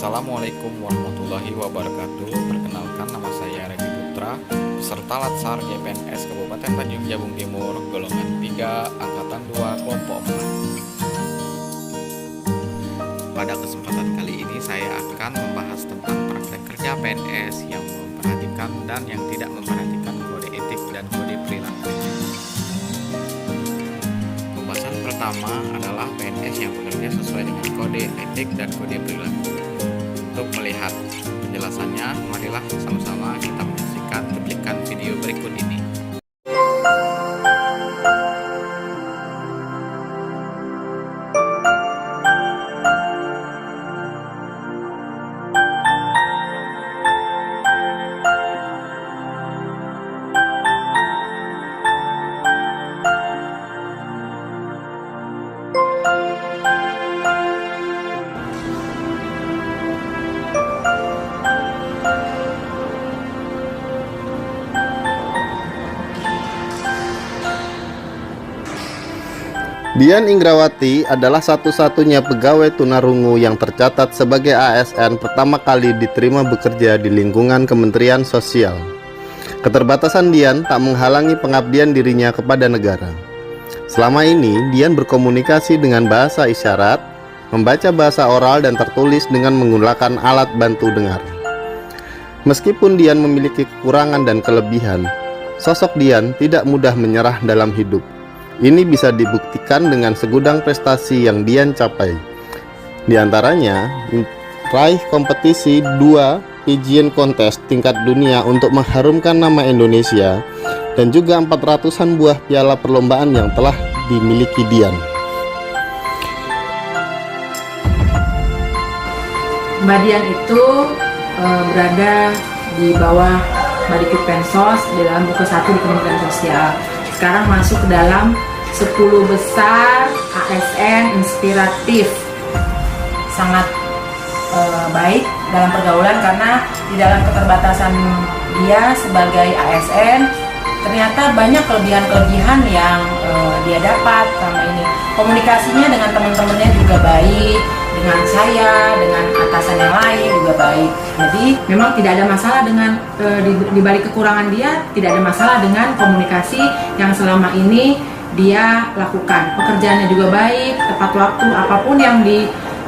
Assalamualaikum warahmatullahi wabarakatuh. Perkenalkan, nama saya Regi Putra, peserta Latsar CPNS Kabupaten Tanjung Jabung Timur, golongan 3, angkatan 2, kelompok 4. Pada kesempatan kali ini saya akan membahas tentang praktek kerja PNS yang memperhatikan dan yang tidak memperhatikan kode etik dan kode perilaku. Pembahasan pertama adalah PNS yang bekerja sesuai dengan kode etik dan kode perilaku. Untuk melihat penjelasannya, marilah sama-sama kita menyaksikan cuplikan video berikut ini. Dian Ingrawati adalah satu-satunya pegawai tunarungu yang tercatat sebagai ASN pertama kali diterima bekerja di lingkungan Kementerian Sosial. Keterbatasan Dian tak menghalangi pengabdian dirinya kepada negara. Selama ini, Dian berkomunikasi dengan bahasa isyarat, membaca bahasa oral dan tertulis dengan menggunakan alat bantu dengar. Meskipun Dian memiliki kekurangan dan kelebihan, sosok Dian tidak mudah menyerah dalam hidup. Ini bisa dibuktikan dengan segudang prestasi yang Dian capai. Di antaranya, raih kompetisi 2 pigeon kontes tingkat dunia untuk mengharumkan nama Indonesia, dan juga 400-an buah piala perlombaan yang telah dimiliki Dian. Mbak Dian itu berada di bawah Mbak Pensos di dalam buku 1 di Kementerian Sosial. Sekarang masuk ke dalam 10 besar ASN inspiratif. Sangat baik dalam pergaulan karena di dalam keterbatasan dia sebagai ASN ternyata banyak kelebihan-kelebihan yang dia dapat selama ini. Komunikasinya dengan teman-temannya juga baik, dengan saya, dengan atasan yang lain juga baik. Jadi memang tidak ada masalah dengan di balik kekurangan dia, tidak ada masalah dengan komunikasi yang selama ini dia lakukan. Pekerjaannya juga baik, tepat waktu, apapun yang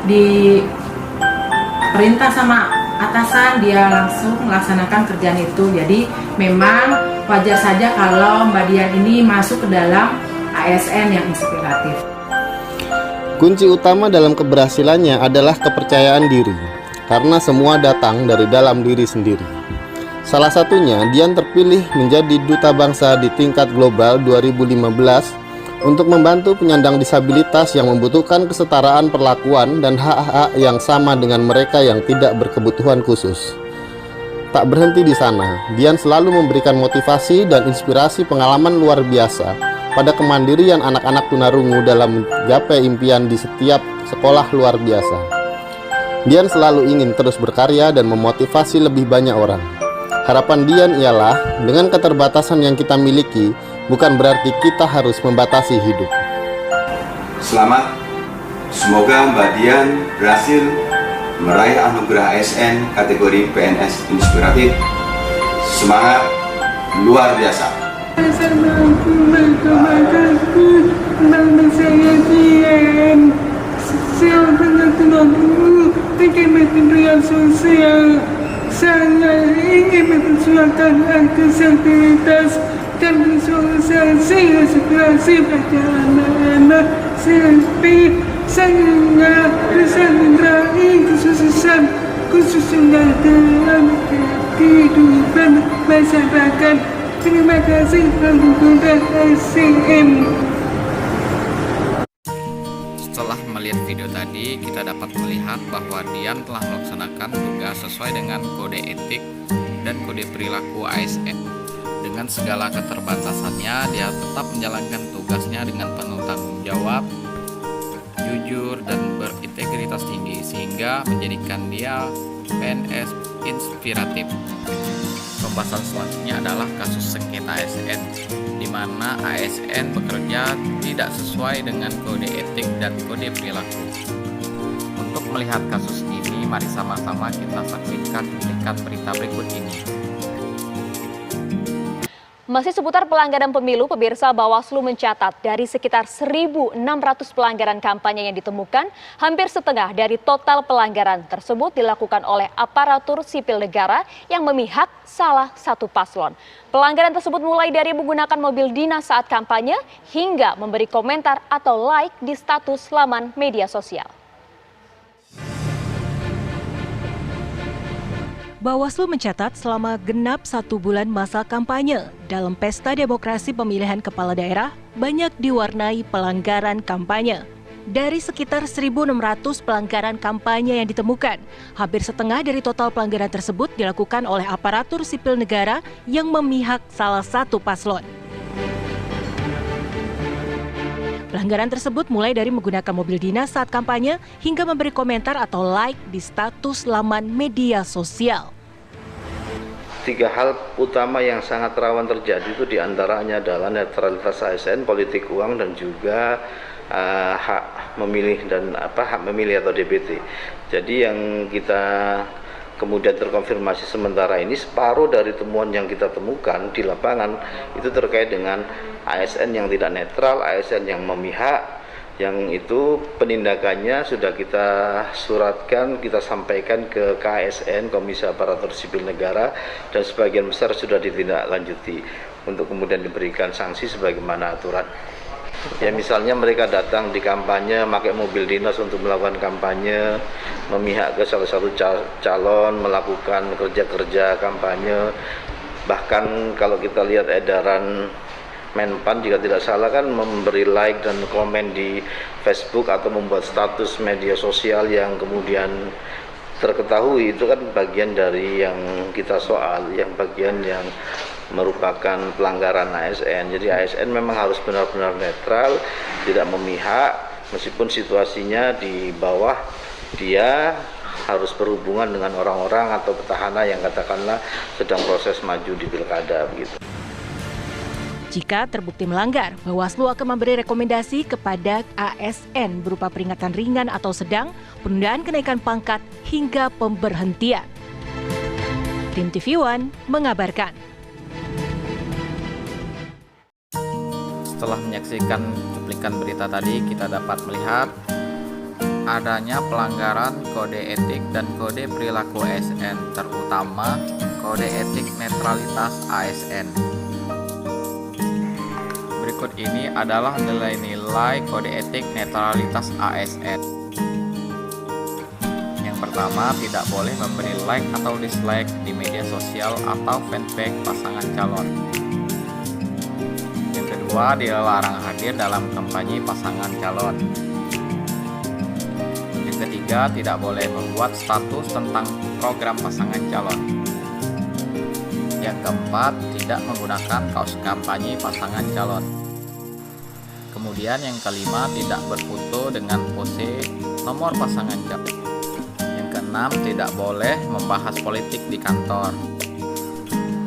diperintah sama atasan dia langsung melaksanakan kerjaan itu. Jadi memang wajar saja kalau Mbak Dian ini masuk ke dalam ASN yang inspiratif. Kunci utama dalam keberhasilannya adalah kepercayaan diri, karena semua datang dari dalam diri sendiri. Salah satunya, Dian terpilih menjadi Duta Bangsa di tingkat global 2015 untuk membantu penyandang disabilitas yang membutuhkan kesetaraan perlakuan dan hak-hak yang sama dengan mereka yang tidak berkebutuhan khusus. Tak berhenti di sana, Dian selalu memberikan motivasi dan inspirasi pengalaman luar biasa pada kemandirian anak-anak tunarungu dalam mencapai impian di setiap sekolah luar biasa. Dian selalu ingin terus berkarya dan memotivasi lebih banyak orang. Harapan Dian ialah dengan keterbatasan yang kita miliki, bukan berarti kita harus membatasi hidup. Selamat, semoga Mbak Dian berhasil meraih anugerah ASN kategori PNS Inspiratif. Semangat luar biasa. Nama saya Dian. Saya sangat tunarungu di Kementerian Sosial. Saya ingin memperjuangkan hak disabilitas dan bersosialisasi aspirasi pada anak-anak sampai saya bisa meraih kesuksesan khususnya dalam kehidupan masyarakat. Terima kasih Anggota ASN. Setelah melihat video tadi, kita dapat melihat bahwa Dian telah melaksanakan tugas sesuai dengan kode etik dan kode perilaku ASN. Dengan segala keterbatasannya, dia tetap menjalankan tugasnya dengan penuh tanggung jawab, jujur, dan berintegritas tinggi, sehingga menjadikan dia PNS inspiratif. Pembahasan selanjutnya adalah kasus sengketa ASN, di mana ASN bekerja tidak sesuai dengan kode etik dan kode perilaku. Untuk melihat kasus ini, ini, mari sama-sama kita saksikan cuplikan berita berikut ini. Masih seputar pelanggaran pemilu, pemirsa, Bawaslu mencatat dari sekitar 1.600 pelanggaran kampanye yang ditemukan, hampir setengah dari total pelanggaran tersebut dilakukan oleh aparatur sipil negara yang memihak salah satu paslon. Pelanggaran tersebut mulai dari menggunakan mobil dinas saat kampanye hingga memberi komentar atau like di status laman media sosial. Bawaslu mencatat selama genap 1 bulan masa kampanye dalam pesta demokrasi pemilihan kepala daerah banyak diwarnai pelanggaran kampanye. Dari sekitar 1.600 pelanggaran kampanye yang ditemukan, hampir setengah dari total pelanggaran tersebut dilakukan oleh aparatur sipil negara yang memihak salah satu paslon. Pelanggaran tersebut mulai dari menggunakan mobil dinas saat kampanye hingga memberi komentar atau like di status laman media sosial. 3 hal utama yang sangat rawan terjadi itu diantaranya adalah netralitas ASN, politik uang, dan juga hak memilih atau DPT. Jadi yang kita kemudian terkonfirmasi sementara ini, separuh dari temuan yang kita temukan di lapangan itu terkait dengan ASN yang tidak netral, ASN yang memihak, yang itu penindakannya sudah kita suratkan, kita sampaikan ke KSN, Komisi Aparatur Sipil Negara, dan sebagian besar sudah ditindaklanjuti untuk kemudian diberikan sanksi sebagaimana aturan. Ya, misalnya mereka datang di kampanye pakai mobil dinas untuk melakukan kampanye, memihak ke salah satu calon, melakukan kerja-kerja kampanye. Bahkan kalau kita lihat edaran Menpan jika tidak salah kan memberi like dan komen di Facebook atau membuat status media sosial yang kemudian terketahui, itu kan bagian dari yang kita soal, yang bagian yang merupakan pelanggaran ASN. Jadi ASN memang harus benar-benar netral, tidak memihak, meskipun situasinya di bawah dia harus berhubungan dengan orang-orang atau petahana yang katakanlah sedang proses maju di pilkada begitu. Jika terbukti melanggar, Bawaslu akan memberi rekomendasi kepada ASN berupa peringatan ringan atau sedang, penundaan kenaikan pangkat, hingga pemberhentian. Tim TV One mengabarkan. Setelah menyaksikan cuplikan berita tadi, kita dapat melihat adanya pelanggaran kode etik dan kode perilaku ASN, terutama kode etik netralitas ASN. Berikut ini adalah nilai-nilai kode etik netralitas ASN. Yang pertama, tidak boleh memberi like atau dislike di media sosial atau fanpage pasangan calon. Yang kedua, dilarang hadir dalam kampanye pasangan calon. Yang ketiga, tidak boleh membuat status tentang program pasangan calon. Yang keempat, tidak menggunakan kaos kampanye pasangan calon. Kemudian yang kelima, tidak berfoto dengan pose nomor pasangan calon. Yang keenam, tidak boleh membahas politik di kantor.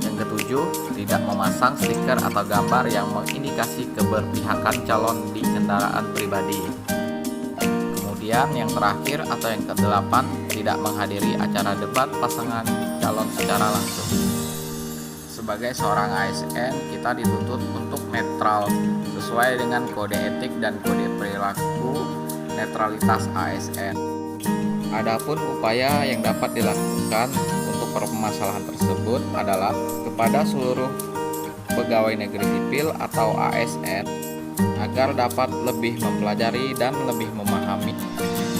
Yang ketujuh, tidak memasang stiker atau gambar yang mengindikasi keberpihakan calon di kendaraan pribadi. Kemudian yang terakhir atau yang kedelapan, tidak menghadiri acara debat pasangan calon secara langsung. Sebagai seorang ASN, kita dituntut untuk netral sesuai dengan kode etik dan kode perilaku netralitas ASN. Adapun upaya yang dapat dilakukan untuk permasalahan tersebut adalah kepada seluruh pegawai negeri sipil atau ASN agar dapat lebih mempelajari dan lebih memahami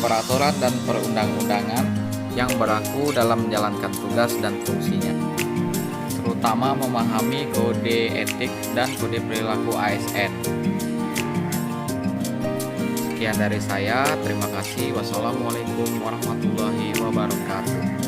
peraturan dan perundang-undangan yang berlaku dalam menjalankan tugas dan fungsinya, terutama memahami kode etik dan kode perilaku ASN. Sekian dari saya, terima kasih. Wassalamualaikum warahmatullahi wabarakatuh.